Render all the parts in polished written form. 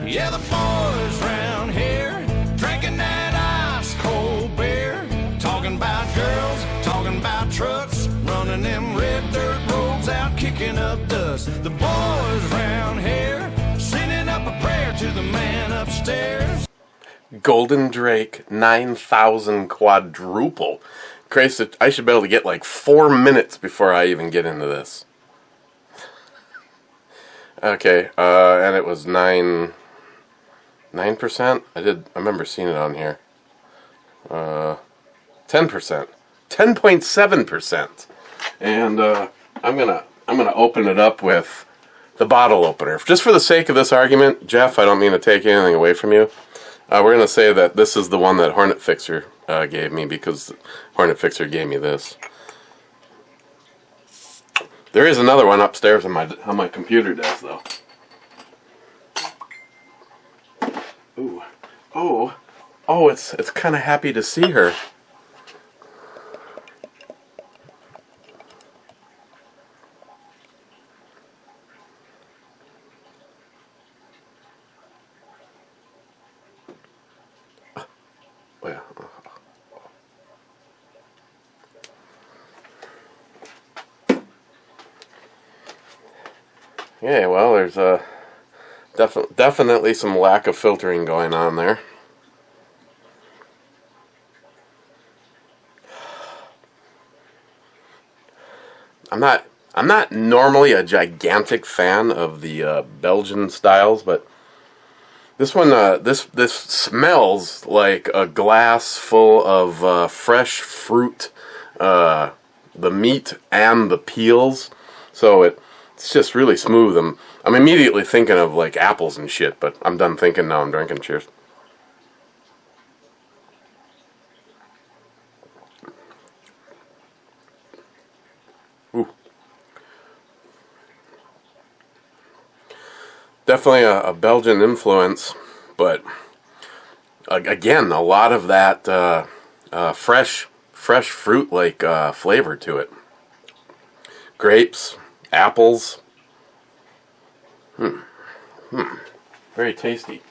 Yeah, the boys round here drinking that ice cold beer, talking about girls, talking about trucks, running them red dirt roads out, kicking up dust. The boys round here sending up a prayer to the man upstairs. Gulden Draak 9000 Quadruple. Christ, I should be able to get like 4 minutes before I even get into this. Okay, and it was 9%. I remember seeing it on here. 10%, 10.7%. And I'm gonna open it up with the bottle opener, just for the sake of this argument. Jeff, I don't mean to take anything away from you. We're gonna say that this is the one that Hornet Fixer gave me, because Hornet Fixer gave me this. There is another one upstairs on my computer desk, though. Ooh, oh, it's kind of happy to see her. Yeah, well, there's definitely some lack of filtering going on there. I'm not normally a gigantic fan of the Belgian styles, but this one this smells like a glass full of fresh fruit, the meat and the peels. So it's just really smooth. I'm immediately thinking of like apples and shit, but I'm done thinking now. I'm drinking. Cheers. Ooh. Definitely a Belgian influence, but again, a lot of that fresh fruit-like flavor to it. Grapes, apples. Very tasty.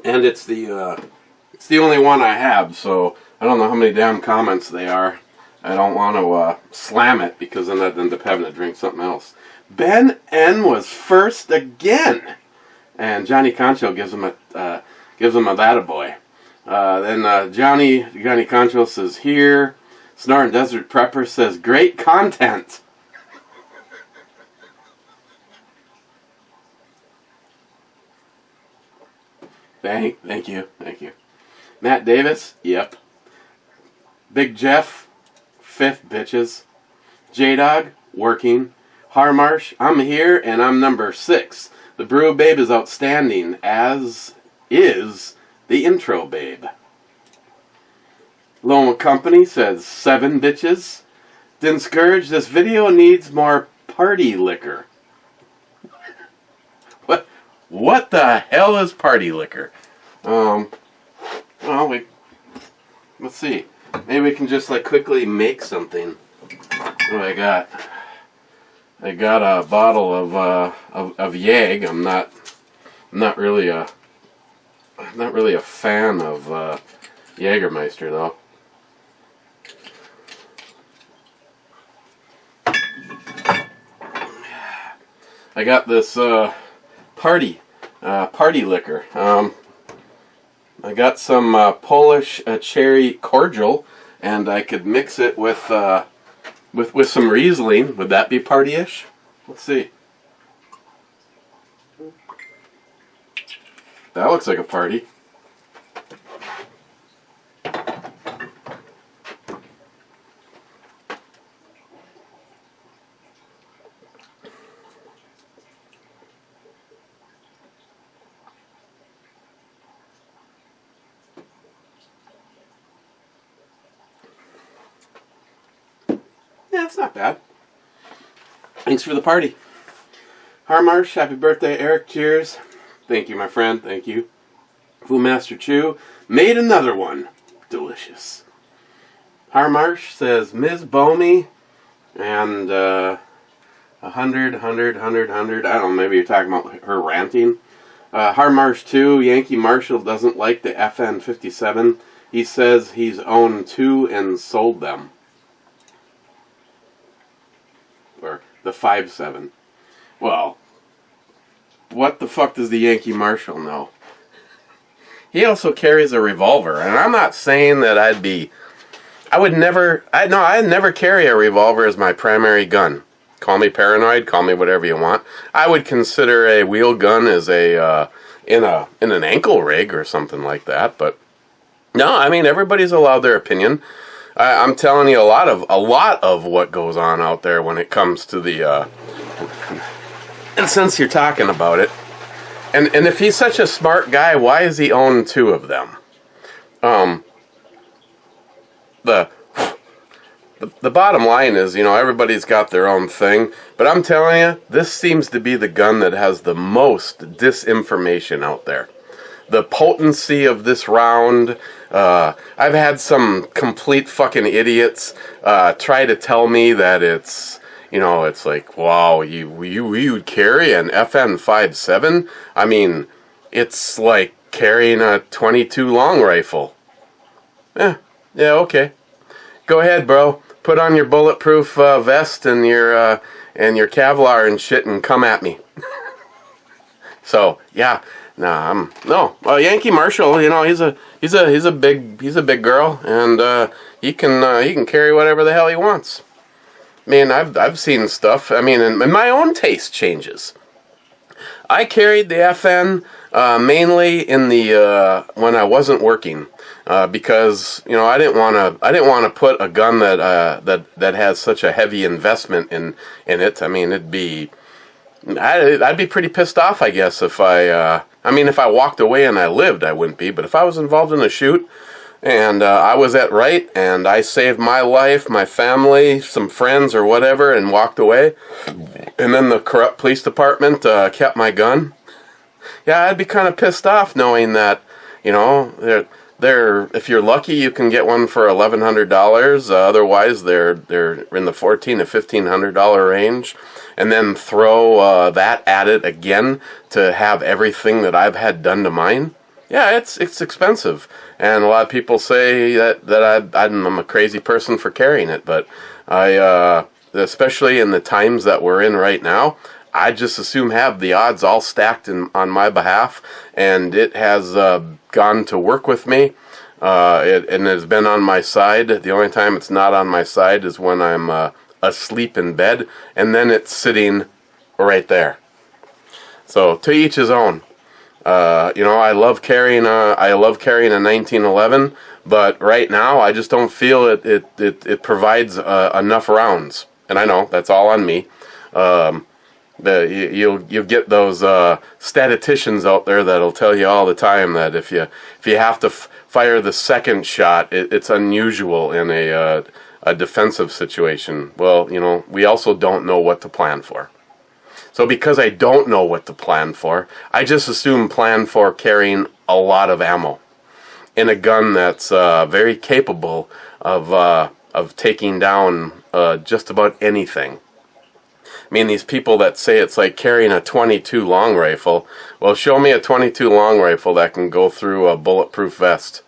And it's the only one I have, so I don't know how many damn comments they are. I don't want to slam it, because then I'd end up having to drink something else. Ben N was first again, and Johnny Concho gives him a that-a-boy. Then Johnny Concho says here. Snoring Desert Prepper says great content. Thank you. Matt Davis, yep. Big Jeff, 5th bitches. J-Dog, working. Harmarsh, I'm here and I'm number 6. The Brew Babe is outstanding, as is the intro babe. Lone Company says 7 bitches. Didn't scourge, this video needs more party liquor. What the hell is party liquor? Well, let's see. Maybe we can just like quickly make something. What do I got? I got a bottle of Yag. I'm not really a fan of Jägermeister though. I got this party liquor. I got some Polish cherry cordial, and I could mix it with some Riesling. Would that be party-ish? Let's see. That looks like a party. Yeah, it's not bad. Thanks for the party. Harmarsh, happy birthday, Eric. Cheers. Thank you, my friend. Thank you. Foodmaster Chew made another one. Delicious. Harmarsh says Ms. Bomey and 100. I don't know, maybe you're talking about her ranting. Harmarsh 2, Yankee Marshall doesn't like the FN57. He says he's owned 2 and sold them. Or the 5.7. Well, what the fuck does the Yankee Marshall know? He also carries a revolver, and I'm not saying that I'd never carry a revolver as my primary gun. Call me paranoid, call me whatever you want. I would consider a wheel gun as in an ankle rig or something like that, but no, I mean, everybody's allowed their opinion. I'm telling you a lot of what goes on out there when it comes to the and since you're talking about it, and if he's such a smart guy, why does he own 2 of them? The bottom line is, everybody's got their own thing, but I'm telling you, this seems to be the gun that has the most disinformation out there. The potency of this round, I've had some complete fucking idiots try to tell me that it's, it's like, wow, you would carry an FN57? I mean, it's like carrying a .22 long rifle. Yeah, okay. Go ahead, bro. Put on your bulletproof vest and your Kevlar and shit, and come at me. So yeah, Yankee Marshall. He's a big girl, and he can carry whatever the hell he wants. I mean, I've seen stuff. I mean, and my own taste changes. I carried the FN mainly in the when I wasn't working. Because I didn't want to put a gun that has such a heavy investment in it. I mean, I'd be pretty pissed off, I guess, if if I walked away and I lived, I wouldn't be. But if I was involved in a shoot and I was at right and I saved my life, my family, some friends or whatever, and walked away, and then the corrupt police department kept my gun, yeah, I'd be kind of pissed off knowing that if you're lucky, you can get one for $1,100. Otherwise, they're in the $1,400 to $1,500 range, and then throw that at it again to have everything that I've had done to mine. Yeah, it's expensive, and a lot of people say that I'm a crazy person for carrying it, but especially in the times that we're in right now, I just assume have the odds all stacked on my behalf, and it has gone to work with me. It has been on my side. The only time it's not on my side is when I'm asleep in bed, and then it's sitting right there. So to each his own. I love carrying a 1911, but right now I just don't feel it provides enough rounds, and I know that's all on me. You'll get those statisticians out there that'll tell you all the time that if you have to fire the second shot, it's unusual in a defensive situation. Well, we also don't know what to plan for. So because I don't know what to plan for, I just plan for carrying a lot of ammo in a gun that's very capable of taking down just about anything. I mean, these people that say it's like carrying a .22 long rifle, well, show me a .22 long rifle that can go through a bulletproof vest.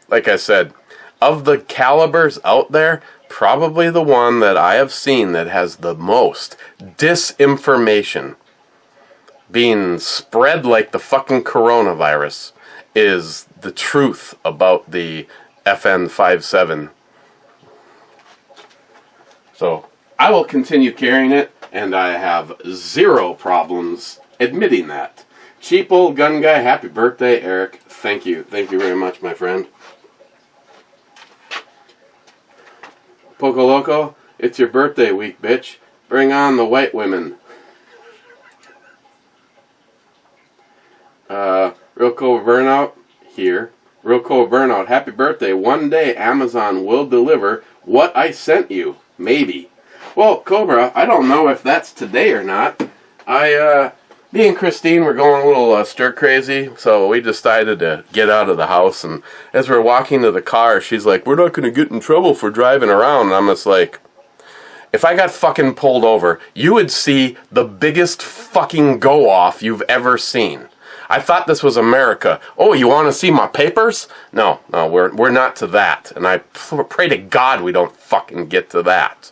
Like I said, of the calibers out there, probably the one that I have seen that has the most disinformation being spread like the fucking coronavirus is the truth about the FN57. So I will continue carrying it, and I have zero problems admitting that. Cheap old gun guy, happy birthday, Eric. Thank you. Thank you very much, my friend. Poco Loco, it's your birthday week, bitch. Bring on the white women. Real Cool Burnout, here. Real Cool Burnout, happy birthday. One day Amazon will deliver what I sent you. Maybe. Well, Cobra, I don't know if that's today or not. Me and Christine were going a little stir crazy, so we decided to get out of the house. And as we're walking to the car, she's like, "We're not going to get in trouble for driving around." And I'm just like, if I got fucking pulled over, you would see the biggest fucking go-off you've ever seen. I thought this was America. Oh, you want to see my papers? No, we're not to that. And I pray to God we don't fucking get to that.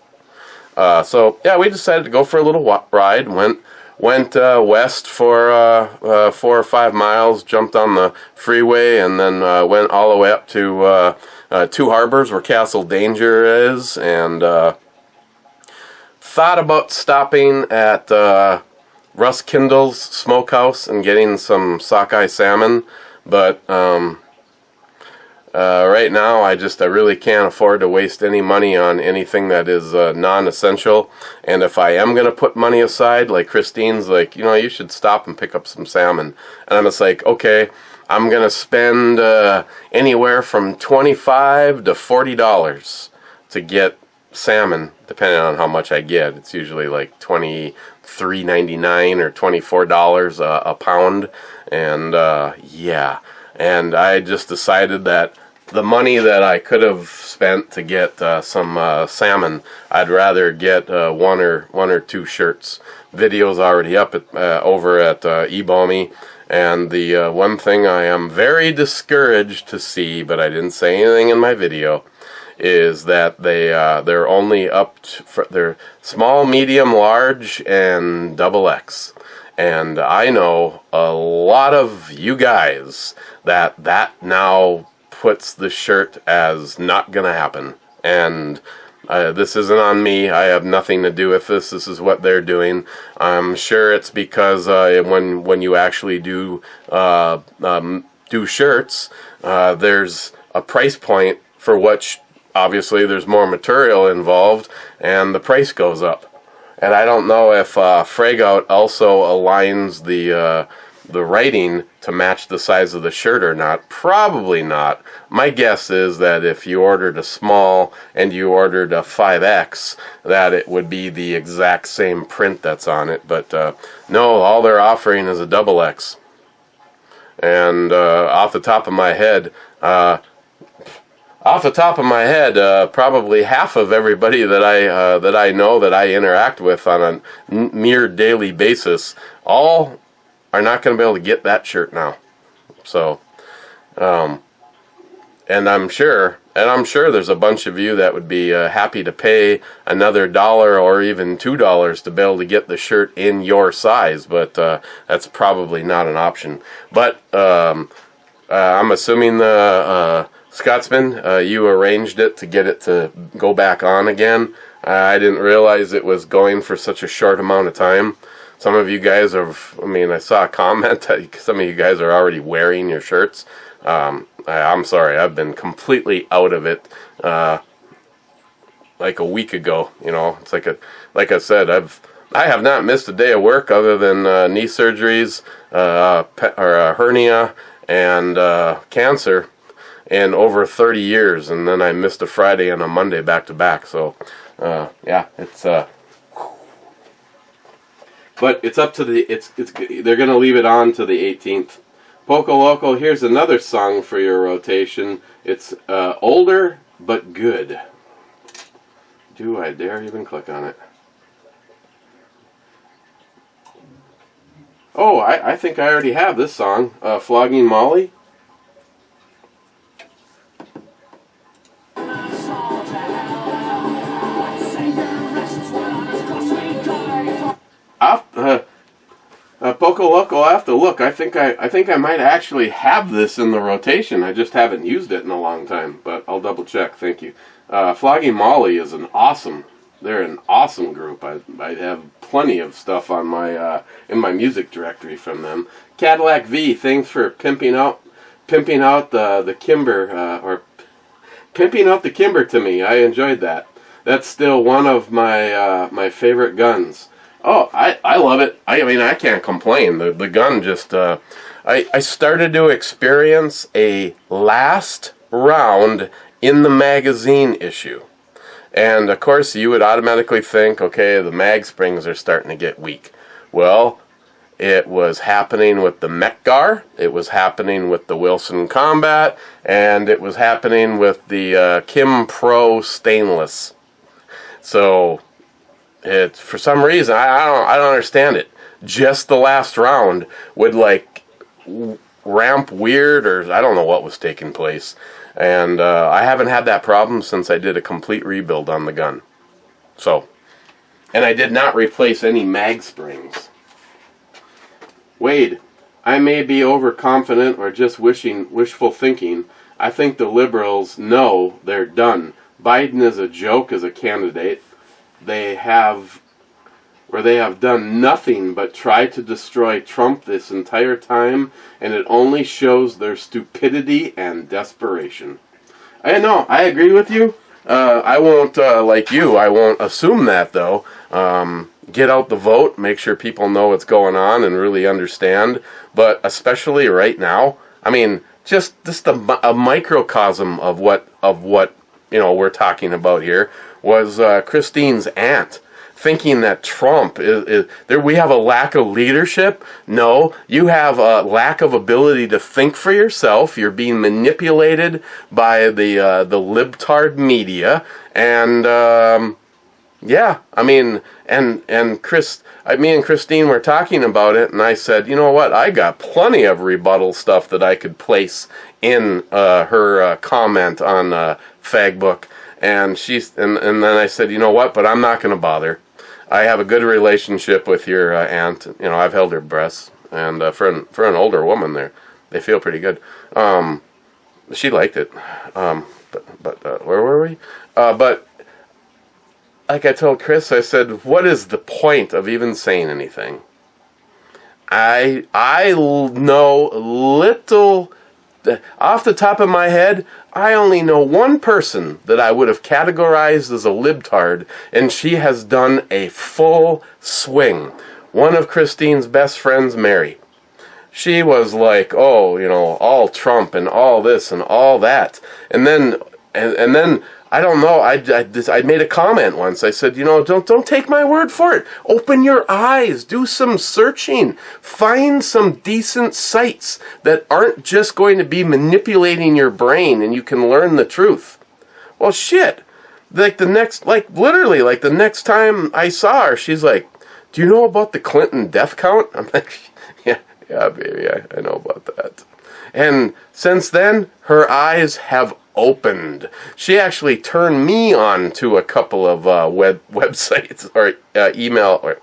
So, yeah, we decided to go for a little ride. Went west for 4 or 5 miles, jumped on the freeway, and then went all the way up to Two Harbors, where Castle Danger is, and thought about stopping at Russ Kindle's Smokehouse and getting some sockeye salmon, but right now I really can't afford to waste any money on anything that is non-essential. And if I am going to put money aside, like Christine's like, you should stop and pick up some salmon. And I'm just like, okay, I'm going to spend anywhere from $25 to $40 to get salmon, depending on how much I get. It's usually like $23.99 or $24 a pound. And yeah, and I just decided that the money that I could have spent to get some salmon, I'd rather get one or two shirts. Video's already up over at eBalmy, and the one thing I am very discouraged to see, but I didn't say anything in my video, is that they're only they're small, medium, large, and XXL. And I know a lot of you guys that now puts the shirt as not gonna happen. And this isn't on me. I have nothing to do with this. This is what they're doing. I'm sure it's because when you actually do shirts, there's a price point for which obviously there's more material involved, and the price goes up. And I don't know if Fragout also aligns the writing to match the size of the shirt or not. Probably not. My guess is that if you ordered a small and you ordered a 5X, that it would be the exact same print that's on it. But no, all they're offering is a XX. And off the top of my head, probably half of everybody that I know, that I interact with on a mere daily basis, all are not going to be able to get that shirt now. So, and I'm sure there's a bunch of you that would be happy to pay another $1 or even $2 to be able to get the shirt in your size, but that's probably not an option. But I'm assuming the Scotsman, you arranged it to get it to go back on again. I didn't realize it was going for such a short amount of time. Some of you guys I saw a comment that some of you guys are already wearing your shirts. I'm sorry, I've been completely out of it like a week ago. It's like I said, I have not missed a day of work other than knee surgeries, or a hernia, and cancer in over 30 years, and then I missed a Friday and a Monday back to back. So yeah, it's but it's up to they're gonna leave it on to the 18th. Poco Loco, here's another song for your rotation. It's older but good. Do I dare even click on it? Oh, I think I already have this song, Flogging Molly. Poco Loco, I'll have to look. I think I might actually have this in the rotation. I just haven't used it in a long time, but I'll double check. Thank you. Flogging Molly is they're an awesome group. I have plenty of stuff on my in my music directory from them. Cadillac V, thanks for pimping out the Kimber, or pimping out the Kimber to me. I enjoyed that. That's still one of my my favorite guns. Oh, I love it. I can't complain. The gun just, I started to experience a last round in the magazine issue. And of course you would automatically think, okay, the mag springs are starting to get weak. Well, it was happening with the Mekgar, it was happening with the Wilson Combat, and it was happening with the Kim Pro Stainless. So, It's for some reason I don't understand it. Just the last round would like ramp weird, or I don't know what was taking place. And I haven't had that problem since I did a complete rebuild on the gun. So, and I did not replace any mag springs. Wade, I may be overconfident or just wishful thinking. I think the liberals know they're done. Biden is a joke as a candidate. They have done nothing but try to destroy Trump this entire time, and it only shows their stupidity and desperation. I know, I agree with you. I won't, like you, I won't assume that, though. Get out the vote, make sure people know what's going on and really understand. But especially right now, I mean, just a microcosm of what we're talking about here was Christine's aunt thinking that Trump is there. We have a lack of leadership. No, you have a lack of ability to think for yourself. You're being manipulated by the libtard media, and yeah, I mean, and me and Christine were talking about it, and I said, you know what? I got plenty of rebuttal stuff that I could place in her comment on Fagbook. And and then I said, you know what? But I'm not going to bother. I have a good relationship with your aunt. You know, I've held her breasts, and for an older woman, they feel pretty good. She liked it. But where were we? But like I told Chris, I said, what is the point of even saying anything? I know little. Off the top of my head, I only know one person that I would have categorized as a libtard, and she has done a full swing. One of Christine's best friends, Mary. She was like, oh, you know, all Trump and all this and all that. And then I don't know, I made a comment once. I said, you know, don't take my word for it. Open your eyes. Do some searching. Find some decent sites that aren't just going to be manipulating your brain and you can learn the truth. Well, shit. Literally, the next time I saw her, she's like, do you know about the Clinton death count? I'm like, yeah, baby, I know about that. And since then, her eyes have opened. She actually turned me on to a couple of websites or email.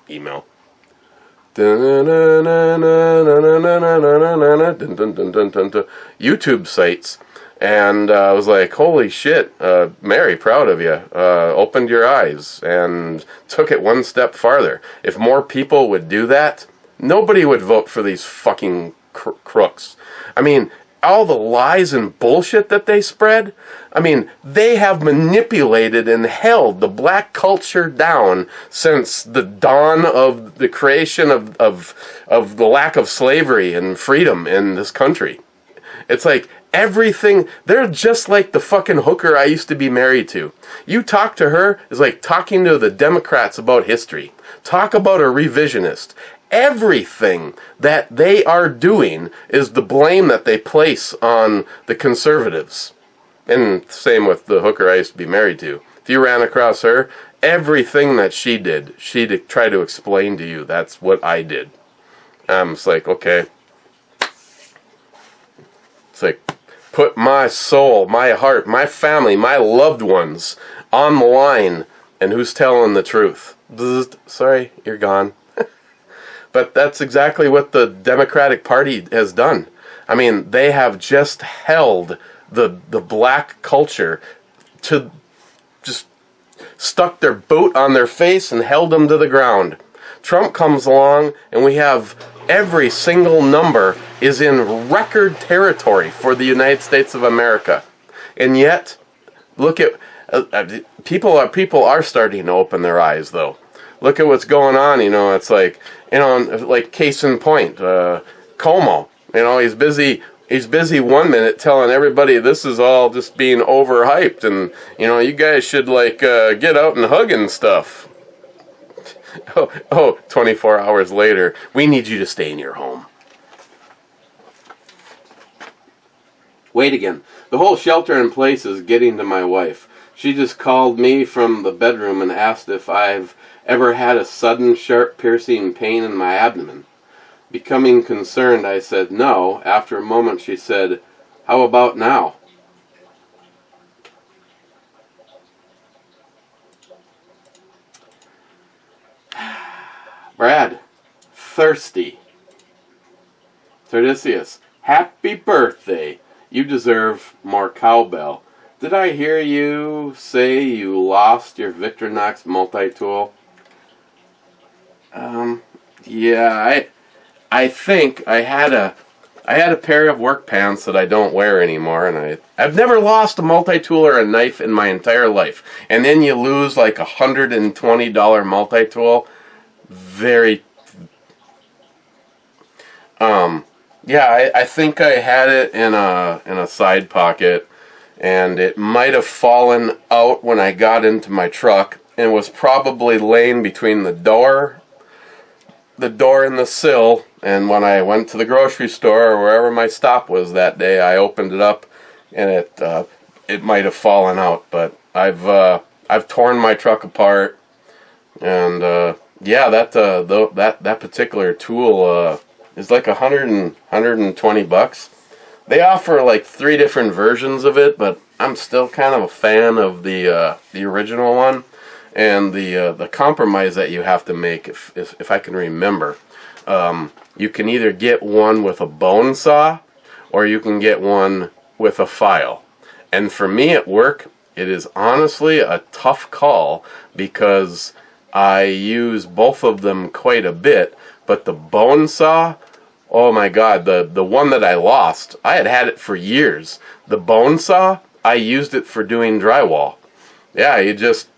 YouTube sites. And I was like, holy shit, Mary, proud of you. Opened your eyes and took it one step farther. If more people would do that, nobody would vote for these fucking crooks. I mean, all the lies and bullshit that they spread, I mean, they have manipulated and held the black culture down since the dawn of the creation of the lack of slavery and freedom in this country. It's like everything, they're just like the fucking hooker I used to be married to. You talk to her, it's like talking to the Democrats about history. Talk about a revisionist. Everything that they are doing is the blame that they place on the conservatives. And same with the hooker I used to be married to. If you ran across her, everything that she did, she'd try to explain to you, that's what I did. It's like, okay. It's like, put my soul, my heart, my family, my loved ones on the line, and who's telling the truth? Sorry, you're gone. But that's exactly what the Democratic Party has done. I mean, they have just held the black culture to just stuck their boot on their face and held them to the ground. Trump comes along and we have every single number is in record territory for the United States of America. And yet, look at people are starting to open their eyes, though. Look at what's going on, you know, it's like, you know, like case in point, Como, you know, he's busy one minute telling everybody this is all just being overhyped and, you know, you guys should like get out and hug and stuff. 24 hours later, we need you to stay in your home. Wait again. The whole shelter in place is getting to my wife. She just called me from the bedroom and asked if I've Ever had a sudden sharp piercing pain in my abdomen? Becoming concerned, I said no. After a moment she said, how about now? Brad, thirsty. Tordisius, happy birthday. You deserve more cowbell. Did I hear you say you lost your Victorinox multi-tool? Yeah, I think I had a pair of work pants that I don't wear anymore, and I've never lost a multi-tool or a knife in my entire life. And then you lose like $120 multi-tool. Very yeah, I think I had it in a side pocket, and it might have fallen out when I got into my truck, and was probably laying between the door and the sill. And when I went to the grocery store or wherever my stop was that day, I opened it up, and it might have fallen out. But I've torn my truck apart, and yeah, that particular tool is like $120. They offer like 3 different versions of it, but I'm still kind of a fan of the original one. And the compromise that you have to make, if I can remember, you can either get one with a bone saw, or you can get one with a file. And for me at work, it is honestly a tough call, because I use both of them quite a bit, but the bone saw, oh my god, the one that I lost, I had it for years. The bone saw, I used it for doing drywall. Yeah, you just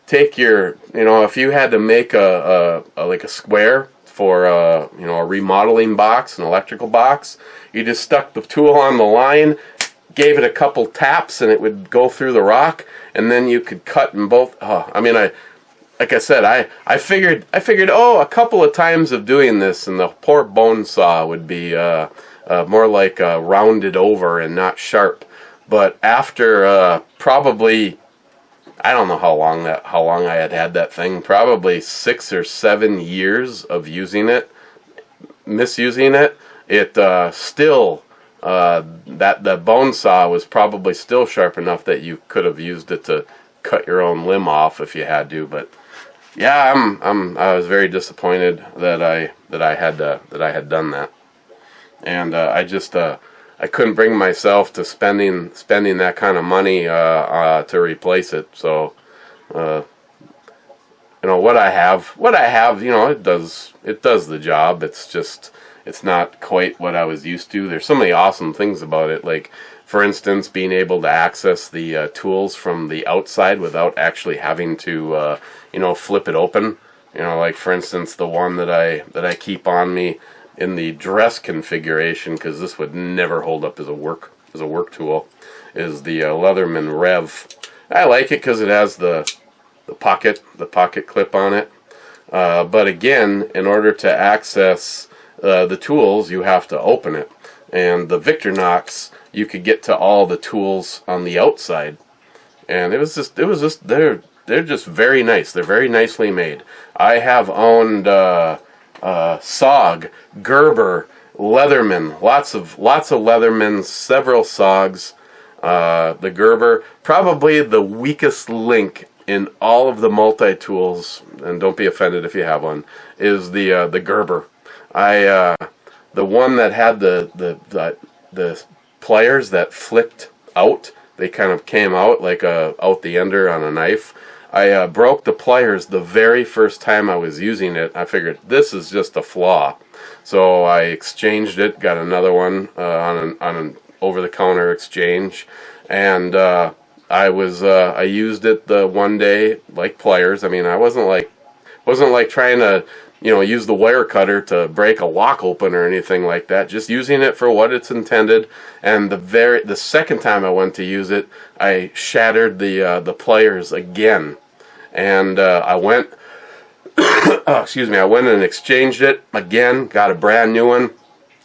take your, if you had to make a square for a remodeling box, an electrical box, you just stuck the tool on the line, gave it a couple taps, and it would go through the rock, and then you could cut in both. Like I said, I figured, a couple of times of doing this, and the poor bone saw would be more like rounded over and not sharp. But after probably, I don't know how long I had that thing, probably 6 or 7 years of using it, misusing it, still, that the bone saw was probably still sharp enough that you could have used it to cut your own limb off if you had to. But yeah, I was very disappointed that I had done that, and I couldn't bring myself to spending that kind of money to replace it. So what I have, it does the job. It's not quite what I was used to. There's so many awesome things about it, like, for instance, being able to access the tools from the outside without actually having to, flip it open. Like, for instance, the one that I keep on me in the dress configuration, because this would never hold up as a work tool, is the Leatherman Rev. I like it because it has the pocket clip on it. But again, in order to access the tools, you have to open it. And the Victorinox, you could get to all the tools on the outside, and it was just they're just very nice. They're very nicely made. I have owned SOG, Gerber, Leatherman, lots of Leathermans, several SOGs. The Gerber, probably the weakest link in all of the multi-tools, and don't be offended if you have one, is the Gerber. The one that had the pliers that flipped out, they kind of came out like out the ender on a knife. I broke the pliers the very first time I was using it. I figured this is just a flaw, so I exchanged it, got another one on an over-the-counter exchange, and I used it the one day like pliers. I mean, I wasn't like trying to use the wire cutter to break a lock open or anything like that. Just using it for what it's intended. And the second time I went to use it, I shattered the pliers again, and I went I went and exchanged it again, got a brand new one,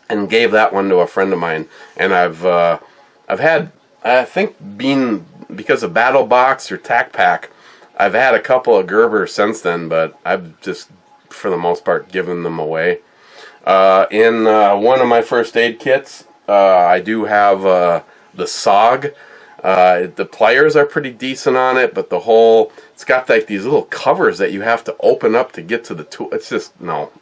and gave that one to a friend of mine. And I've had, I think, because of Battle Box or Tac Pack, I've had a couple of Gerber since then, but I've just, for the most part, given them away. In one of my first aid kits, I do have the SOG. The pliers are pretty decent on it, but the whole, it's got like these little covers that you have to open up to get to the tool. It's just, no.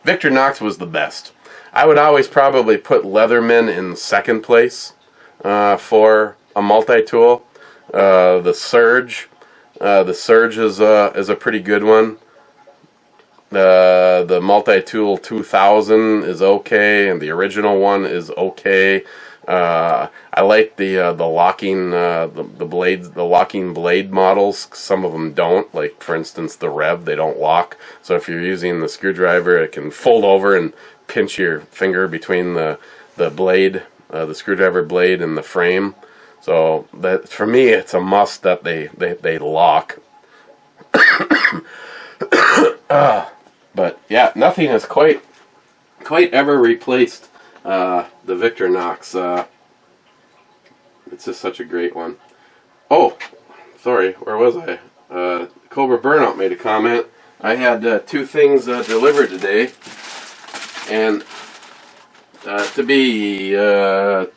Victorinox was the best. I would always probably put Leatherman in second place for a multi-tool. The Surge is a pretty good one. The multi-tool 2000 is okay, and the original one is okay. I like the locking the blades, the locking blade models. Some of them don't. Like for instance, the Rev, they don't lock. So if you're using the screwdriver, it can fold over and pinch your finger between the blade, the screwdriver blade, and the frame. So that, for me, it's a must that they lock. But yeah, nothing has quite ever replaced the Victorinox. It's just such a great one. Oh, sorry, where was I? Cobra Burnout made a comment. I had 2 things delivered today, and to be the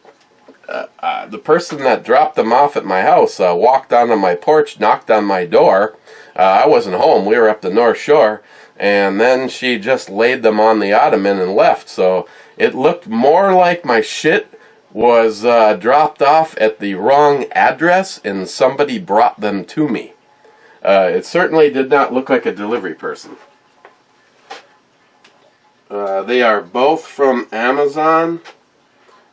person that dropped them off at my house walked onto my porch, knocked on my door. I wasn't home. We were up the North Shore. And then she just laid them on the ottoman and left. So it looked more like my shit was dropped off at the wrong address and somebody brought them to me. It certainly did not look like a delivery person. They are both from Amazon,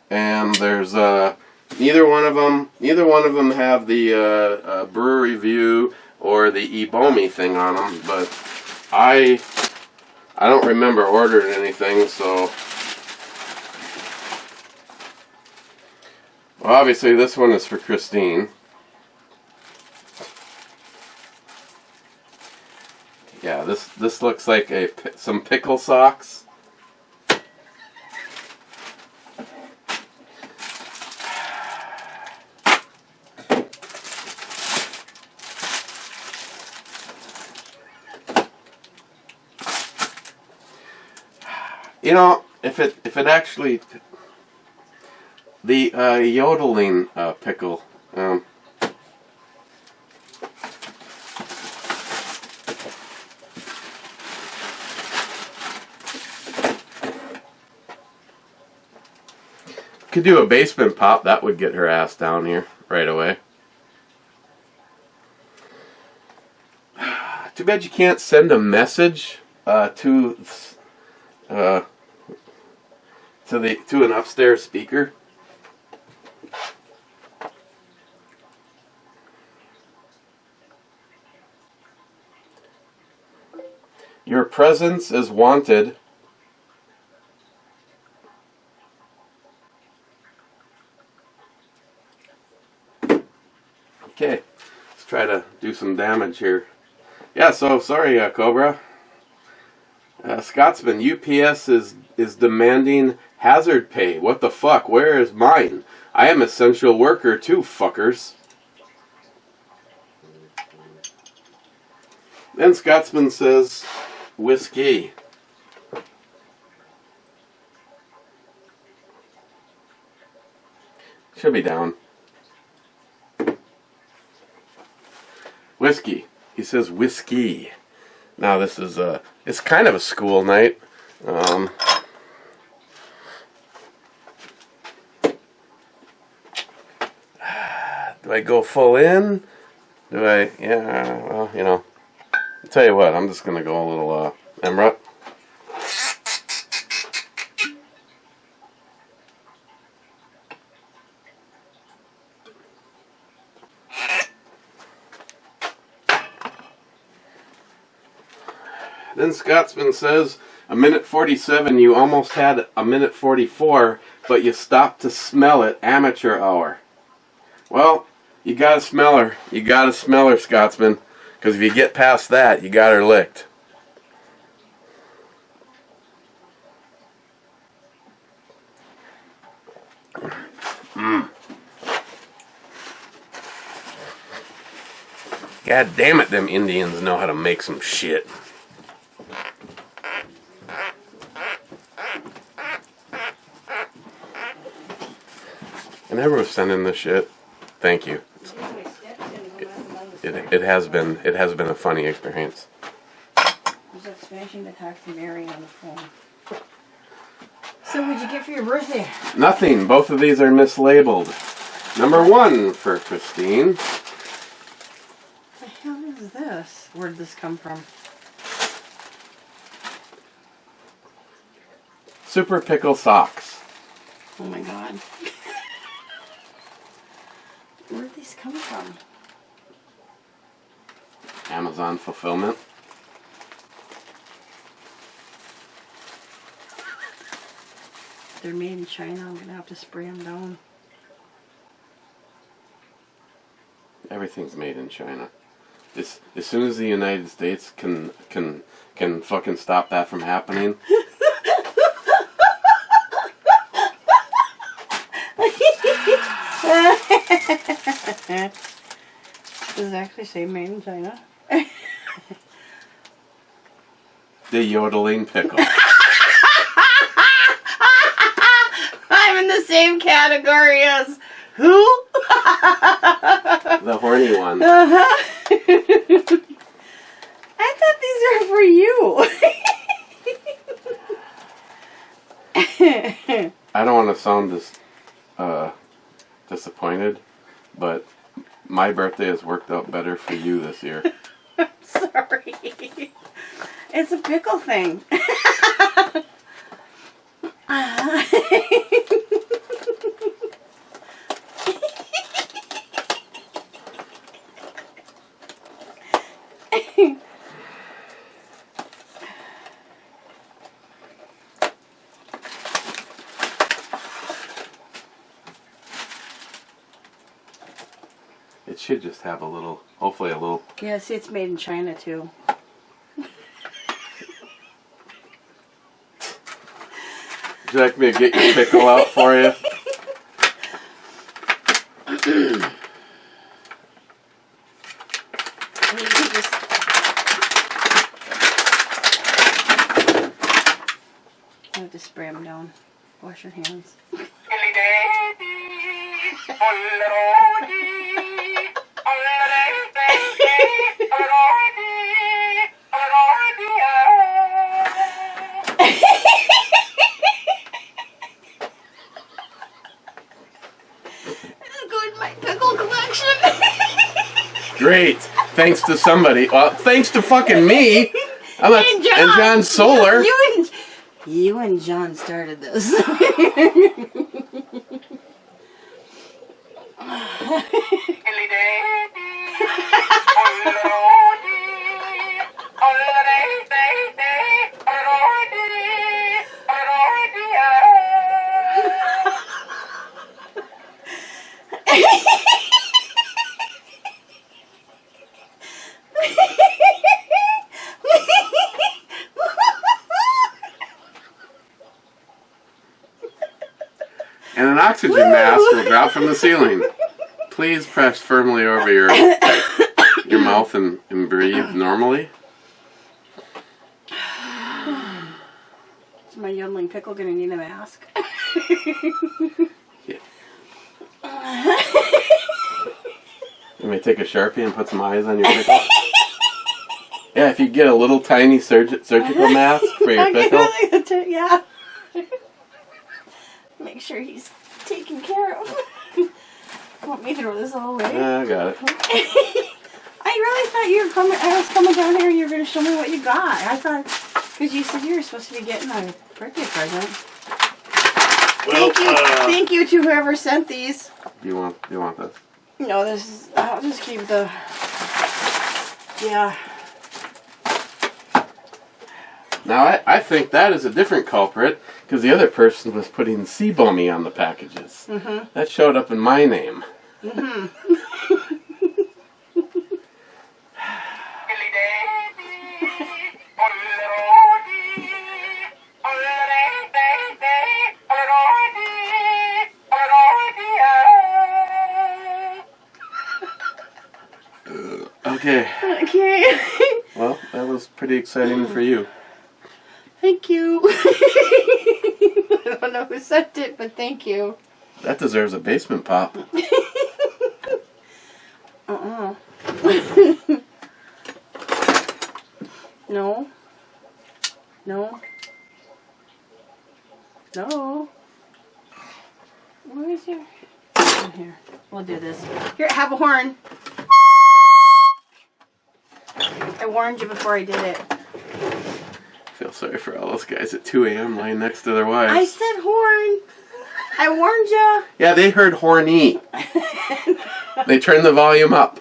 and there's neither one of them have the brewer review or the Ebomi thing on them, but I don't remember ordering anything, so well, obviously this one is for Christine. Yeah, this looks like some pickle socks. You know, if it actually, the yodeling pickle. Could do a basement pop. That would get her ass down here right away. Too bad you can't send a message to an upstairs speaker. Your presence is wanted. Okay, let's try to do some damage here. Yeah, so sorry, Cobra. Scotsman, UPS is demanding hazard pay. What the fuck? Where is mine? I am essential worker too, fuckers. Then Scotsman says, whiskey. Should be down. Whiskey. He says whiskey. Now this is it's kind of a school night. Do I go full in? Do I? Yeah. Well, you know. I'll tell you what. I'm just gonna go a little Emrut. Then Scotsman says, a minute 47, you almost had a minute 44, but you stopped to smell it, amateur hour. Well, you gotta smell her. You gotta smell her, Scotsman. Because if you get past that, you got her licked. God damn it, them Indians know how to make some shit. And whoever sending this shit, thank you. It has been a funny experience. There's a smashing to talk to Mary on the phone. So what'd you get for your birthday? Nothing. Both of these are mislabeled. Number 1 for Christine. The hell is this? Where did this come from? Super Pickle Socks. Oh my god. Where did these come from? Amazon fulfillment. They're made in China. I'm gonna have to spray them down. Everything's made in China. As soon as the United States can fucking stop that from happening. Does it actually say made in China? The yodeling pickle. I'm in the same category as who? The horny one. Uh-huh. I thought these were for you. I don't want to sound disappointed, but my birthday has worked out better for you this year. Sorry. It's a pickle thing. It should just have a little, hopefully a little. Yeah, see, it's made in China too. Would you like me to get your pickle out for you? And you can just... I have to spray them down. Wash your hands. Go in my pickle collection. Great. Thanks to somebody. Well, thanks to fucking me. And John Solar. You and John started this. And an oxygen mask will drop from the ceiling. Please press firmly over your mouth and breathe normally. Is my yodeling pickle gonna need a mask? Yeah. You may take a Sharpie and put some eyes on your pickle. Yeah, if you get a little tiny surgical mask for your pickle. Yeah. Make sure he's taken care of. Want me to throw this all away? Yeah, I got it. I really thought you were coming. I was coming down here and you were going to show me what you got. I thought, because you said you were supposed to be getting a birthday present. Well, Thank you to whoever sent these. Do you want this? No, this is. I'll just keep the. Yeah. Now, I think that is a different culprit, because the other person was putting Seabomy on the packages. Mm-hmm. That showed up in my name. Mm-hmm. Okay. pretty exciting for you. Thank you. I don't know who sent it, but thank you. That deserves a basement pop. No. No. No. Where is your... Oh, here. We'll do this. Here, have a horn. I warned you before I did it. I feel sorry for all those guys at 2 a.m. lying next to their wives. I said horn. I warned you. Yeah, they heard horny. They turned the volume up.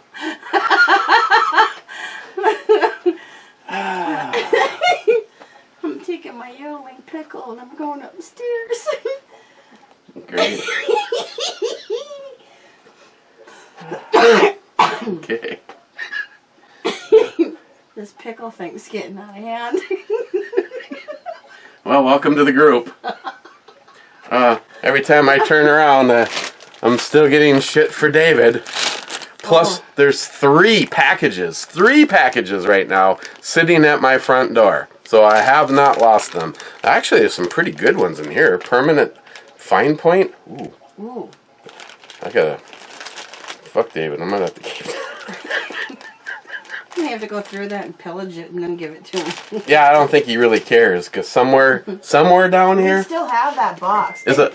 I'm taking my yodeling pickle and I'm going upstairs. Great. Okay. This pickle thing's getting out of hand. Well, welcome to the group. Every time I turn around, I'm still getting shit for David. Plus, there's 3 packages right now sitting at my front door. So I have not lost them. Actually, there's some pretty good ones in here. Permanent fine point. Ooh. Ooh. I gotta... Fuck David, I'm gonna have to keep that. You have to go through that and pillage it and then give it to him. Yeah, I don't think he really cares, because somewhere down We here... still have that box. Is it...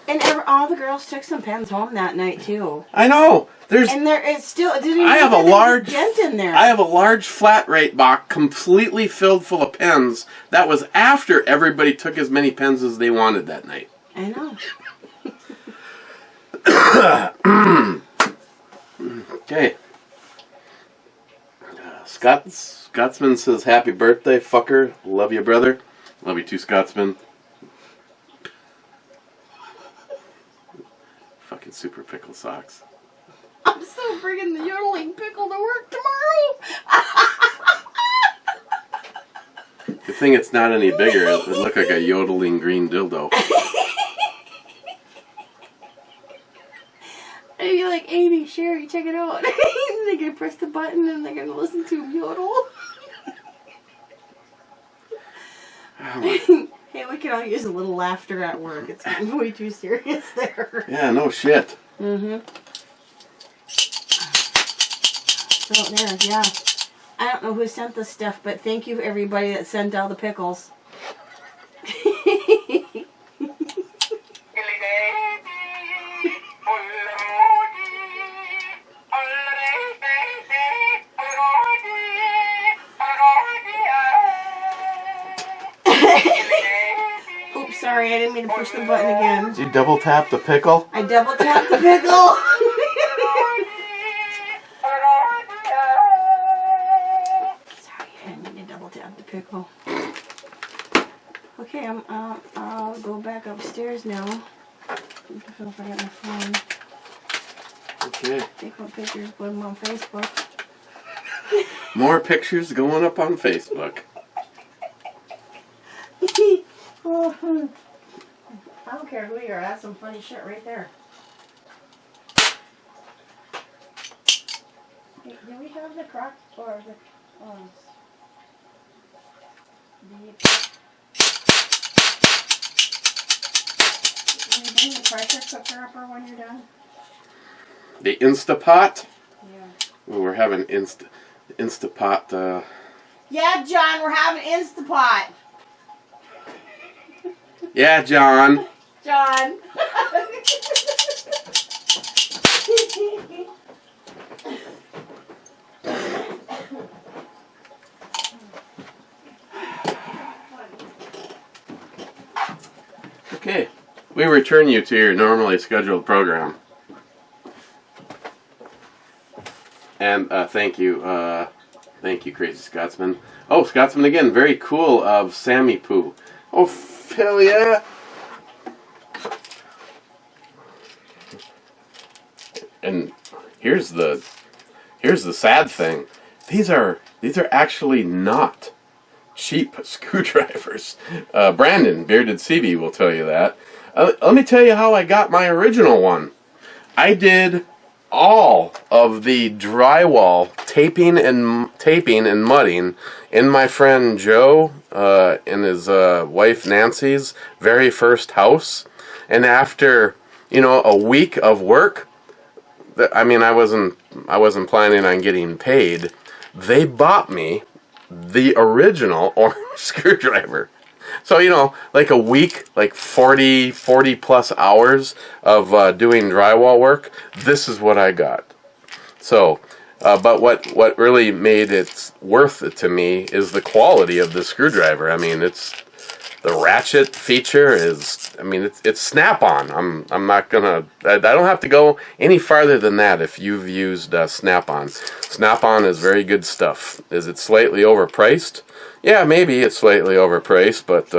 And all the girls took some pens home that night too. I know! There's... And it's still... It didn't even I have have a large dent in there. I have a large flat rate box completely filled full of pens. That was after everybody took as many pens as they wanted that night. I know. Okay. Scotsman says, "Happy birthday, fucker. Love you, brother." Love you too, Scotsman. Fucking super pickle socks. I'm still bringing the yodeling pickle to work tomorrow. Good thing it's not any bigger. It would look like a yodeling green dildo. I'd be like, Amy, Sherry, check it out. They're going to press the button and they're going to listen to him yodel. Hey, we can all use a little laughter at work. It's getting way too serious there. Yeah, no shit. Mm-hmm. So there, yeah. I don't know who sent the stuff, but thank you everybody that sent all the pickles. Oops, sorry, I didn't mean to push the button again. Did you double tap the pickle? I double tapped the pickle. Sorry, I didn't mean to double tap the pickle. Okay, I'll go back upstairs now. I feel if I got my phone. Okay. Take my pictures, put them on Facebook. More pictures going up on Facebook. Oh, I don't care who you are. That's some funny shit right there. Hey, do we have the crock or the Can you bring the pressure cooker up or when you're done? The Instapot? Yeah. Ooh, we're having Instapot. Yeah, John, we're having Instapot. Yeah, John. John. Okay. We return you to your normally scheduled program. And thank you, Crazy Scotsman. Oh, Scotsman again, very cool of Sammy Poo. Oh, hell yeah! And here's the sad thing. These are actually not cheap screwdrivers. Brandon, Bearded CB, will tell you that. Let me tell you how I got my original one. I did all of the drywall taping and mudding in my friend Joe and his wife Nancy's very first house. And after, a week of work, I wasn't planning on getting paid. They bought me the original orange screwdriver. So, like a week, like 40 plus hours of doing drywall work, this is what I got. So, but what really made it worth it to me is the quality of the screwdriver. I mean, the ratchet feature is, it's snap-on. I'm not gonna, I don't have to go any farther than that if you've used Snap-on. Snap-on is very good stuff. Is it slightly overpriced? Yeah, maybe it's slightly overpriced, but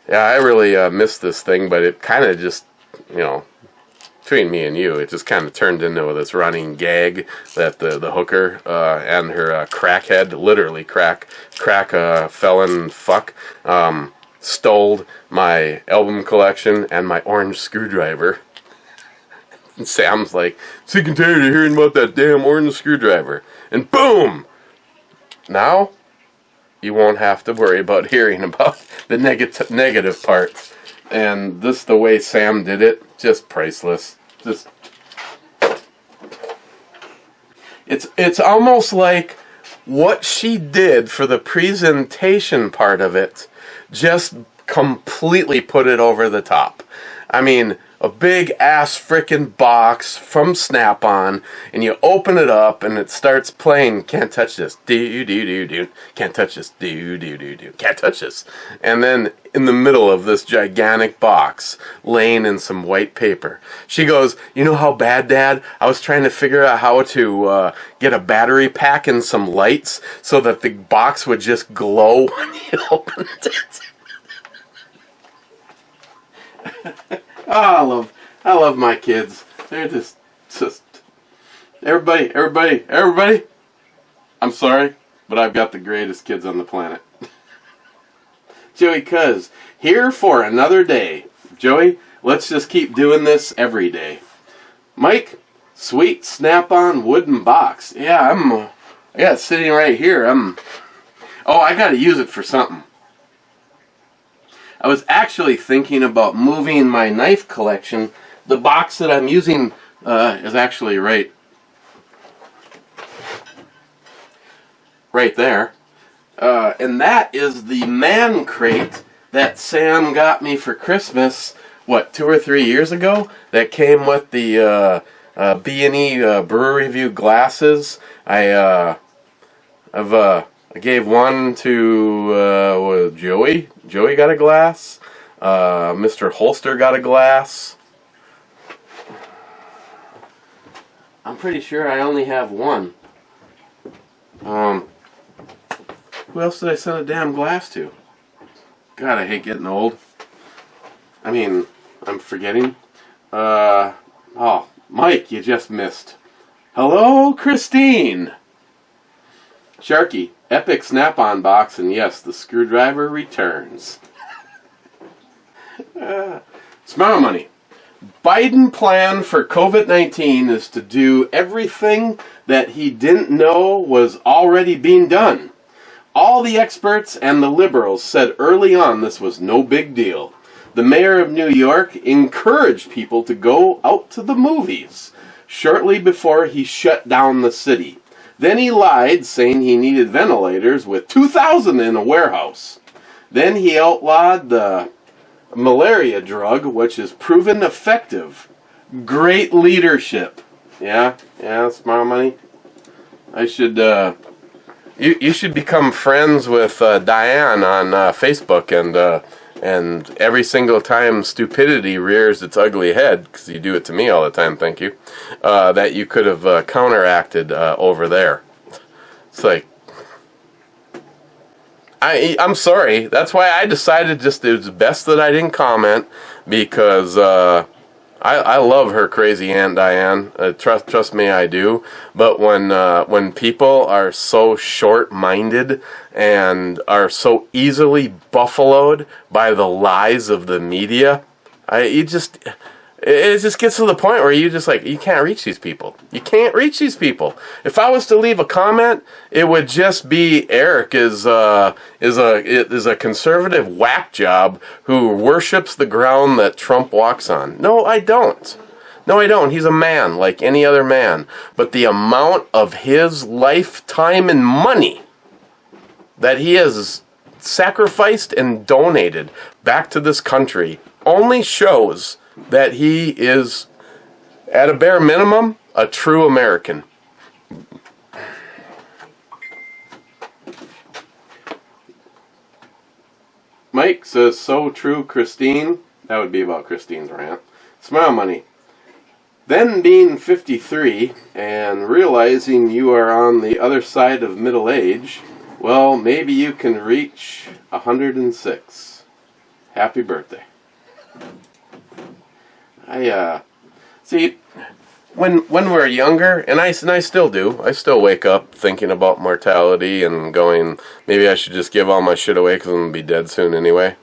yeah, I really miss this thing, but it kind of just, between me and you, it just kind of turned into this running gag that the hooker and her crackhead, literally crack felon fuck, stole my album collection and my orange screwdriver. And Sam's like, sick and tired of hearing about that damn orange screwdriver. And boom! Now, you won't have to worry about hearing about the negative part. And this, the way Sam did it, just priceless. It's almost like what she did for the presentation part of it just completely put it over the top. I mean, a big ass frickin' box from Snap-on, and you open it up and it starts playing Can't Touch This, do, can't touch this, do, can't touch this. And then in the middle of this gigantic box, laying in some white paper, she goes, "You know how bad, Dad? I was trying to figure out how to get a battery pack and some lights so that the box would just glow when you opened it." Oh, I love my kids. They're just everybody. I'm sorry, but I've got the greatest kids on the planet. Joey Cuz, here for another day. Joey, let's just keep doing this every day. Mike, sweet Snap-on wooden box. Yeah, I got it sitting right here. I got to use it for something. I was actually thinking about moving my knife collection. The box that I'm using is actually right there. And that is the man crate that Sam got me for Christmas, 2 or 3 years ago? That came with the B&E Brewer Review glasses. I gave one to Joey. Joey got a glass. Mr. Holster got a glass. I'm pretty sure I only have one. Who else did I send a damn glass to? God, I hate getting old. I'm forgetting. Mike, you just missed. Hello, Christine. Sharky, epic Snap-on box, and yes, the screwdriver returns. Smile money. Biden plan for COVID-19 is to do everything that he didn't know was already being done. All the experts and the liberals said early on this was no big deal. The mayor of New York encouraged people to go out to the movies shortly before he shut down the city. Then he lied, saying he needed ventilators with 2,000 in a warehouse. Then he outlawed the malaria drug, which is proven effective. Great leadership. Yeah, smart money. I should, you should become friends with Diane on Facebook, and every single time stupidity rears its ugly head, because you do it to me all the time, thank you, that you could have counteracted over there. It's like, I'm sorry. That's why I decided it was best that I didn't comment, because I love her crazy Aunt Diane. Trust me, I do. But when people are so short-minded and are so easily buffaloed by the lies of the media, It just gets to the point where you just like, you can't reach these people. You can't reach these people. If I was to leave a comment, it would just be Eric is a conservative whack job who worships the ground that Trump walks on. No, I don't. No, I don't. He's a man like any other man. But the amount of his lifetime and money that he has sacrificed and donated back to this country only shows that he is, at a bare minimum, a true American. Mike says, so true, Christine. That would be about Christine's rant. Smile money. Then being 53 and realizing you are on the other side of middle age, well, maybe you can reach 106. Happy birthday. See, when we're younger, and I still do, I still wake up thinking about mortality and going, maybe I should just give all my shit away because I'm going to be dead soon anyway.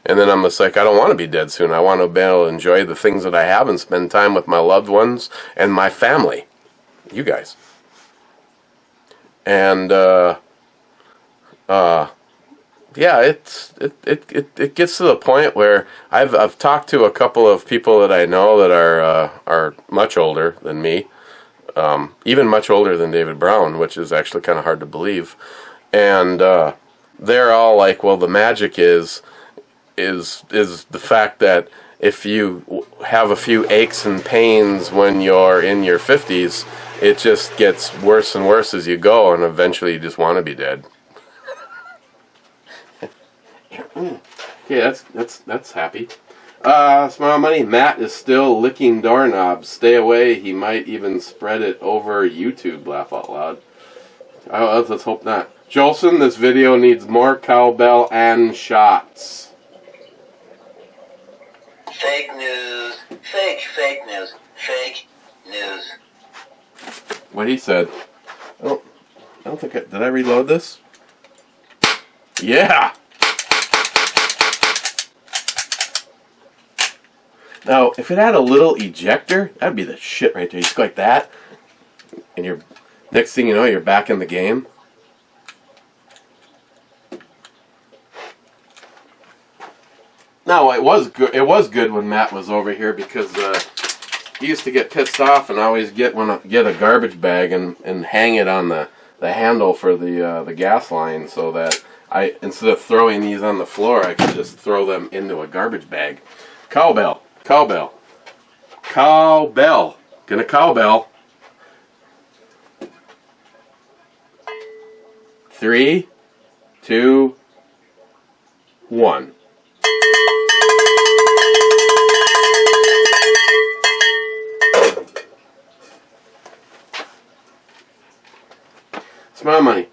And then I'm just like, I don't want to be dead soon. I want to be able to enjoy the things that I have and spend time with my loved ones and my family. You guys. And, yeah, it gets to the point where I've talked to a couple of people that I know that are much older than me, even much older than David Brown, which is actually kind of hard to believe, and they're all like, well, the magic is the fact that if you have a few aches and pains when you're in your 50s, it just gets worse and worse as you go, and eventually you just want to be dead. Okay, that's happy. Smile money. Matt is still licking doorknobs. Stay away. He might even spread it over YouTube. Laugh out loud. Oh, let's hope not. Jolson, this video needs more cowbell and shots. Fake news. Fake news. Fake news. What he said. Oh, I don't think did I reload this? Yeah. Now, if it had a little ejector, that'd be the shit right there. You just go like that, and you're, next thing you know, you're back in the game. No, it was good. It was good when Matt was over here because he used to get pissed off and always get a garbage bag and hang it on the handle for the gas line so that instead of throwing these on the floor, I could just throw them into a garbage bag. Cowbell. Cowbell. Cowbell. Gonna cowbell. 3, 2, 1. Smile money.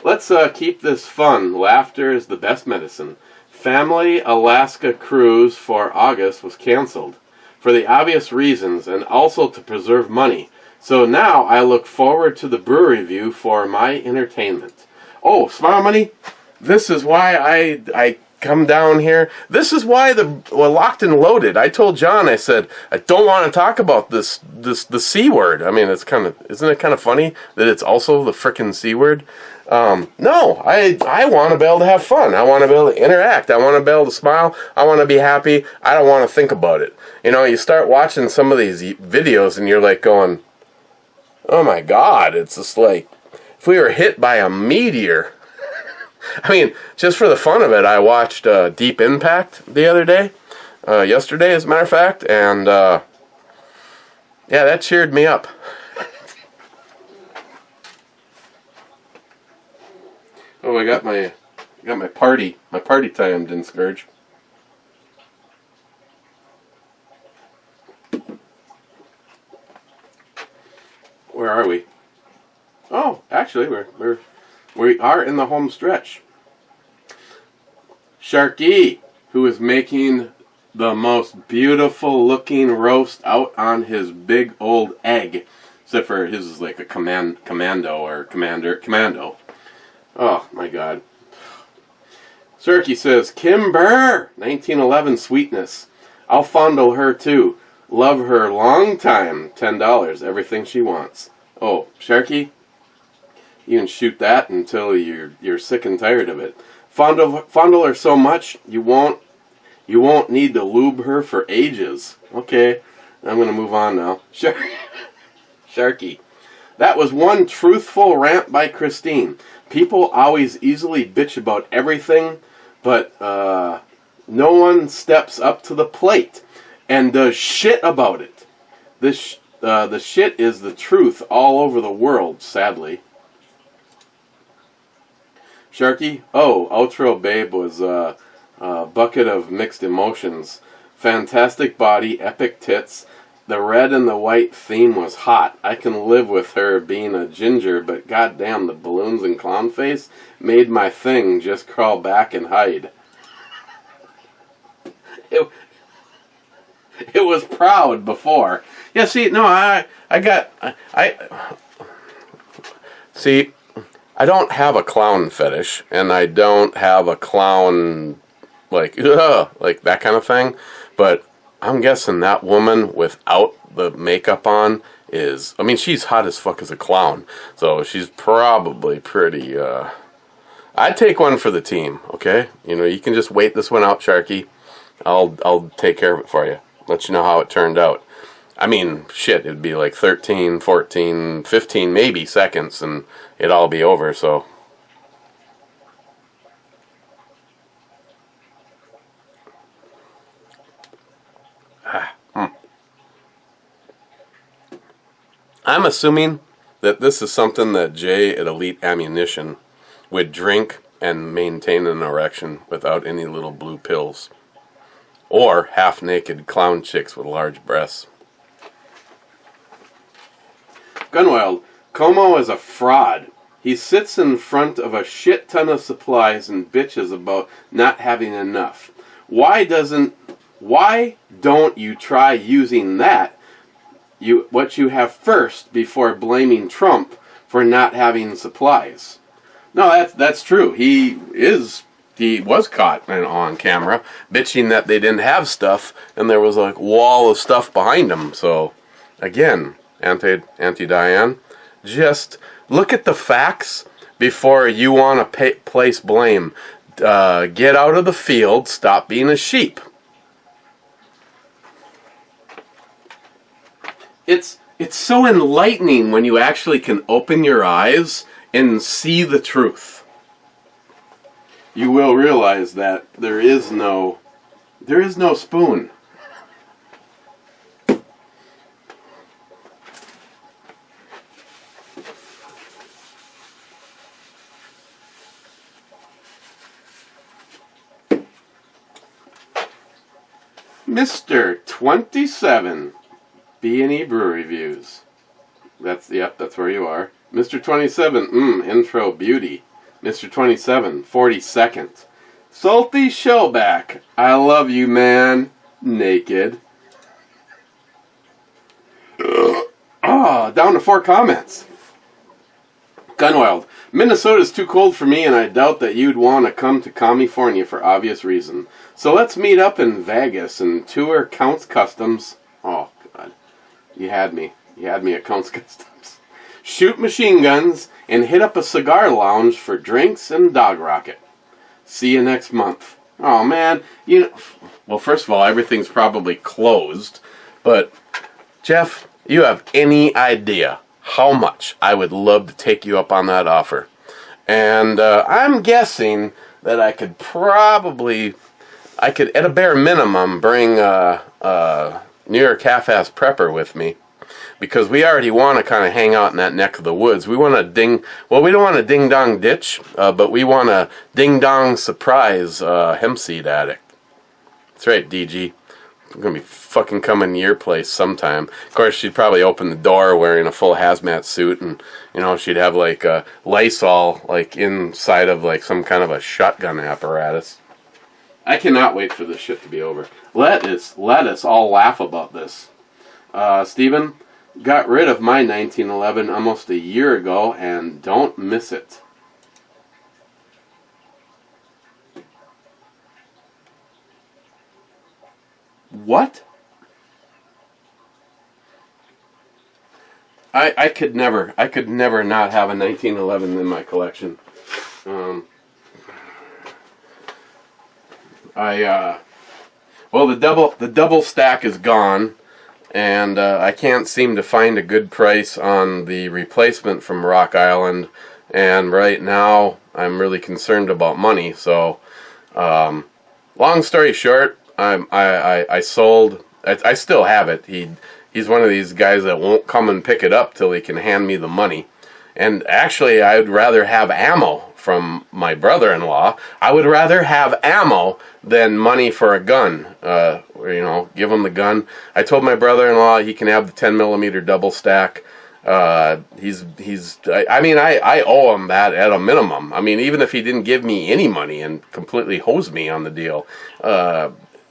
Let's keep this fun. Laughter is the best medicine. Family Alaska cruise for August was canceled for the obvious reasons and also to preserve money. So now I look forward to the brew review for my entertainment. Oh, Smile Money, this is why I come down here. This is why Locked and Loaded. I told John, I said, I don't want to talk about the C word. I mean, isn't it kind of funny that it's also the frickin' C word? No, I want to be able to have fun. I want to be able to interact. I want to be able to smile. I want to be happy. I don't want to think about it. You know, you start watching some of these videos and you're like going, oh my God, it's just like if we were hit by a meteor. I mean, just for the fun of it, I watched Deep Impact the other day, yesterday as a matter of fact, and yeah, that cheered me up. Oh, I got my party timed in Scourge. Where are we? Oh, actually, we are in the home stretch. Sharky, who is making the most beautiful looking roast out on his big old egg, except for his is like a commando. Oh my God. Sirky says, Kimber, 1911 sweetness. I'll fondle her too. Love her long time. $10. Everything she wants. Oh, Sharky, you can shoot that until you're sick and tired of it. Fondle her so much you won't need to lube her for ages. Okay, I'm gonna move on now. Sharky. That was one truthful rant by Christine. People always easily bitch about everything, but no one steps up to the plate and does shit about it. The shit is the truth all over the world, sadly. Sharky, outro babe was a bucket of mixed emotions. Fantastic body, epic tits. The red and the white theme was hot. I can live with her being a ginger, but goddamn, the balloons and clown face made my thing just crawl back and hide. It was proud before. Yeah, see, no, I don't have a clown fetish, and I don't have a clown, like that kind of thing, but I'm guessing that woman without the makeup on is, I mean, she's hot as fuck as a clown, so she's probably pretty, I'd take one for the team, okay? You know, you can just wait this one out, Sharky. I'll take care of it for you. Let you know how it turned out. I mean, shit, it'd be like 13, 14, 15 maybe seconds, and it'd all be over, so. I'm assuming that this is something that Jay at Elite Ammunition would drink and maintain an erection without any little blue pills. Or half-naked clown chicks with large breasts. Gunwild, Como is a fraud. He sits in front of a shit ton of supplies and bitches about not having enough. Why don't you try using what you have first before blaming Trump for not having supplies? No, that's true. He was caught on camera bitching that they didn't have stuff, and there was a wall of stuff behind him. So, again, Anti-Diane, just look at the facts before you want to place blame. Get out of the field. Stop being a sheep. It's so enlightening when you actually can open your eyes and see the truth. You will realize that there is no spoon. Mr. 27, B&E Brew Reviews. That's where you are. Mr. 27, intro beauty. Mr. 27, 42nd. Salty Shellback, I love you, man. Naked. Down to 4 comments. Gunwild, Minnesota's too cold for me, and I doubt that you'd want to come to California for obvious reason. So let's meet up in Vegas and tour Counts Customs. Oh, God. You had me. You had me at Counts Customs. Shoot machine guns and hit up a cigar lounge for drinks and dog rocket. See you next month. Oh, man. Well, first of all, everything's probably closed. But, Jeff, you have any idea how much I would love to take you up on that offer? And I'm guessing that I could, at a bare minimum, bring New York Half-Ass Prepper with me. Because we already want to kind of hang out in that neck of the woods. We want to we don't want a ding-dong ditch, but we want a ding-dong surprise hemp seed addict. That's right, DG. I'm going to be fucking coming to your place sometime. Of course, she'd probably open the door wearing a full hazmat suit, and, she'd have, like, a Lysol, like, inside of, like, some kind of a shotgun apparatus. I cannot wait for this shit to be over. Let us all laugh about this. Steven, got rid of my 1911 almost a year ago, and don't miss it. What? I could never not have a 1911 in my collection. Well, the double stack is gone, and I can't seem to find a good price on the replacement from Rock Island. And right now, I'm really concerned about money. So, long story short, I sold. I still have it. He's one of these guys that won't come and pick it up till he can hand me the money. And actually, I'd rather have ammo from my brother-in-law. I would rather have ammo than money for a gun. Give him the gun. I told my brother-in-law he can have the 10mm double stack. I owe him that at a minimum. I mean, even if he didn't give me any money and completely hose me on the deal.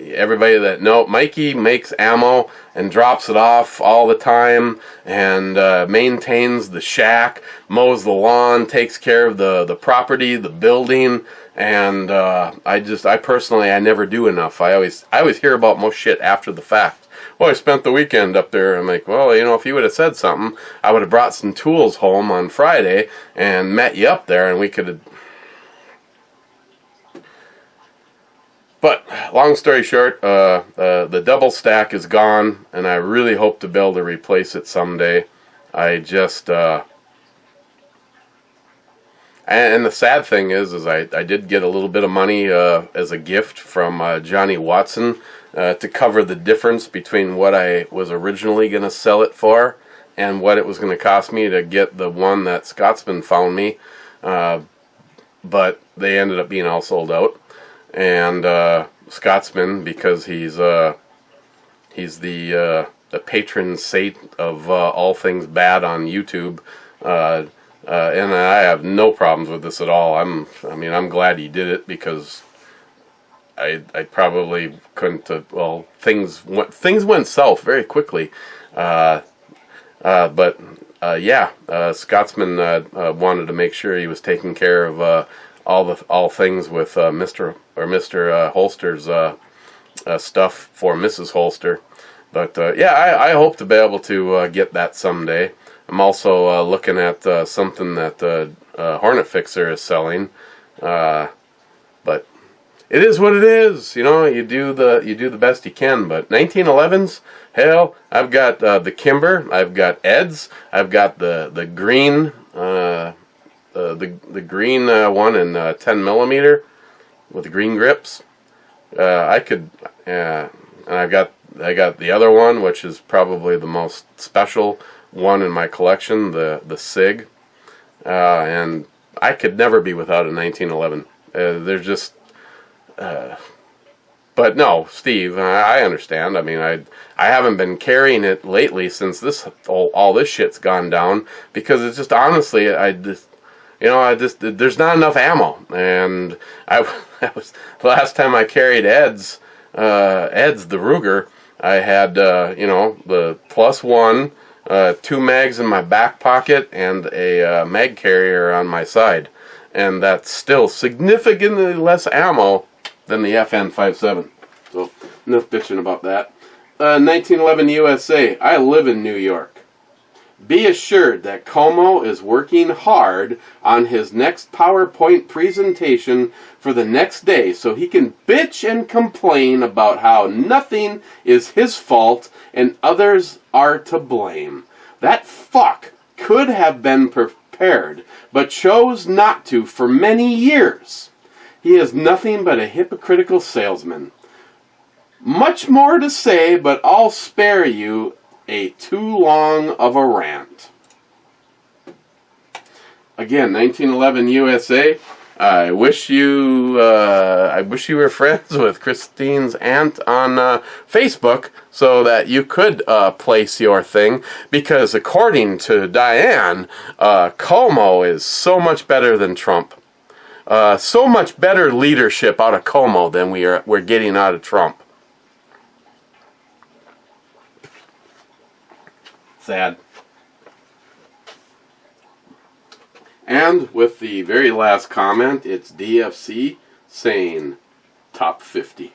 Everybody that Mikey makes ammo and drops it off all the time, and maintains the shack, mows the lawn, takes care of the property, the building, and I personally never do enough. I always hear about most shit after the fact. Well, I spent the weekend up there. I'm like, well, if you would have said something, I would have brought some tools home on Friday and met you up there, and we could have. But long story short, the double stack is gone, and I really hope to be able to replace it someday. I just and the sad thing is I did get a little bit of money as a gift from Johnny Watson to cover the difference between what I was originally going to sell it for and what it was going to cost me to get the one that Scotsman found me. But they ended up being all sold out. And Scotsman, because he's the patron saint of all things bad on YouTube, and I have no problems with this at all. I'm glad he did it, because I probably couldn't have, things went south very quickly. Scotsman wanted to make sure he was taking care of all things with Mr. Holster's stuff for Mrs. Holster. But I hope to be able to get that someday. I'm also looking at something that Hornet Fixer is selling, but it is what it is. You do the best you can. But 1911s, hell, I've got the Kimber, I've got Ed's, I've got the green. The green one in 10mm with the green grips. And I got the other one, which is probably the most special one in my collection, the SIG. And I could never be without a 1911. There's just. But no, Steve, I understand. I mean, I haven't been carrying it lately since all this shit's gone down, because it's just, honestly, there's not enough ammo, and that was the last time I carried Ed's the Ruger. I had the +1, 2 mags in my back pocket, and a mag carrier on my side, and that's still significantly less ammo than the FN57. So enough bitching about that. 1911 USA. I live in New York. Be assured that Como is working hard on his next PowerPoint presentation for the next day, so he can bitch and complain about how nothing is his fault and others are to blame. That fuck could have been prepared, but chose not to for many years. He is nothing but a hypocritical salesman. Much more to say, but I'll spare you a too long of a rant. Again, 1911 USA. I wish you were friends with Christine's aunt on Facebook, so that you could place your thing, because according to Diane, Como is so much better than Trump. So much better leadership out of Como than we're getting out of Trump. Sad. And with the very last comment, it's DFC saying top 50.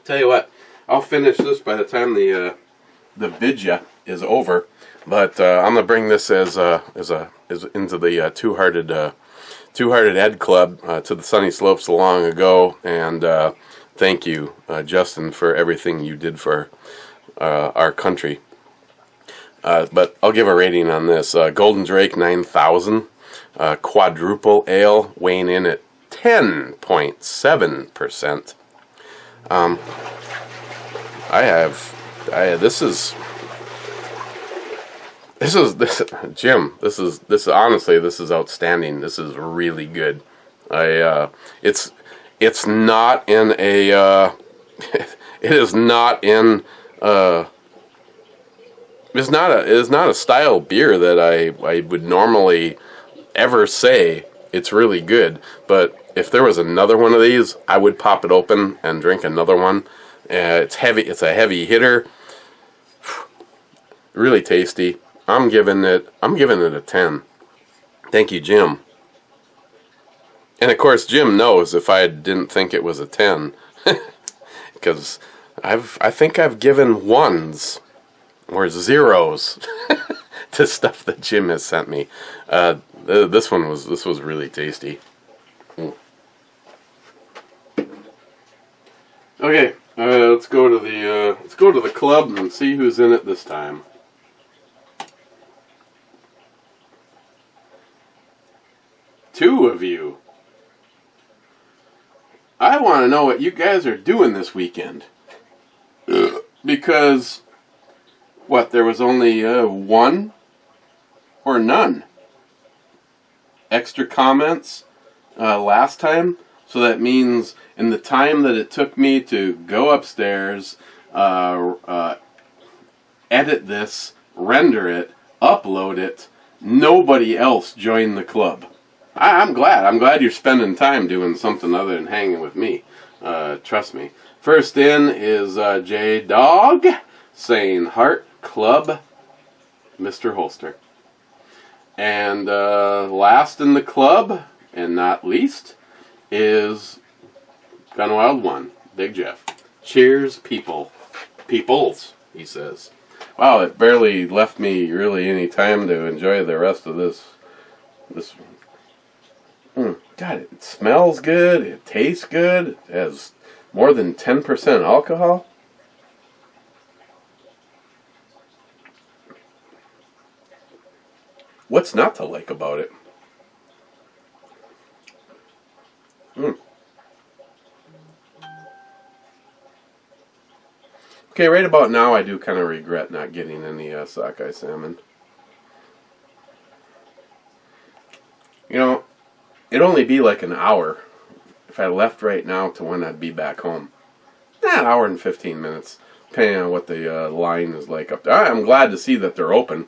Tell you what, I'll finish this by the time the vidya is over. But I'm gonna bring this as into the Two-Hearted Ed Club to the Sunny Slopes long ago, and thank you, Justin, for everything you did for our country. But I'll give a rating on this. Golden Drake 9000 Quadruple Ale, weighing in at 10.7%. Jim, this is honestly, this is outstanding. This is really good. It's not in a it is not in it is not a style beer that I would normally ever say it's really good, but if there was another one of these, I would pop it open and drink another one. It's heavy. It's a heavy hitter. Really tasty. I'm giving it a 10. Thank you, Jim. And of course, Jim knows if I didn't think it was a 10, because I think I've given ones or zeros to stuff that Jim has sent me. This was really tasty. Okay, let's go to the club and see who's in it this time. Two of you. I want to know what you guys are doing this weekend. Because, there was only one or none extra comments last time. So that means in the time that it took me to go upstairs, edit this, render it, upload it, nobody else joined the club. I'm glad. I'm glad you're spending time doing something other than hanging with me. Trust me. First in is J-Dog saying Heart Club, Mr. Holster. And last in the club, and not least, is Gun Wild 1, Big Jeff. Cheers, people. Peoples, he says. Wow, it barely left me really any time to enjoy the rest of this. God, it smells good, it tastes good, it has more than 10% alcohol. What's not to like about it? Okay, right about now I do kind of regret not getting any sockeye salmon. You know, it'd only be like an hour if I left right now to when I'd be back home. An hour and 15 minutes, depending on what the line is like up there. I'm glad to see that they're open.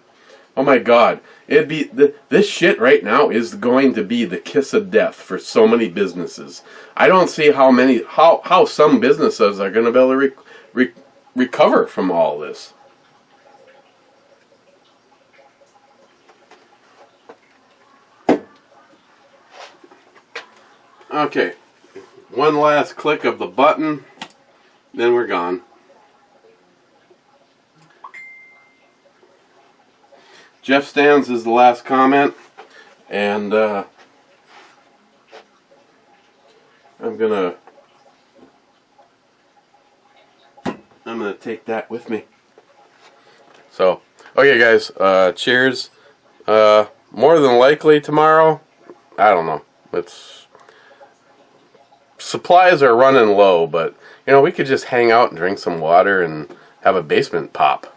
Oh my God, it'd be this shit right now is going to be the kiss of death for so many businesses. I don't see how some businesses are going to be able to recover from all this. Okay, one last click of the button, then we're gone. Jeff Stands is the last comment, and I'm gonna take that with me. So, okay, guys, cheers. More than likely tomorrow, I don't know. Supplies are running low, but we could just hang out and drink some water and have a basement pop.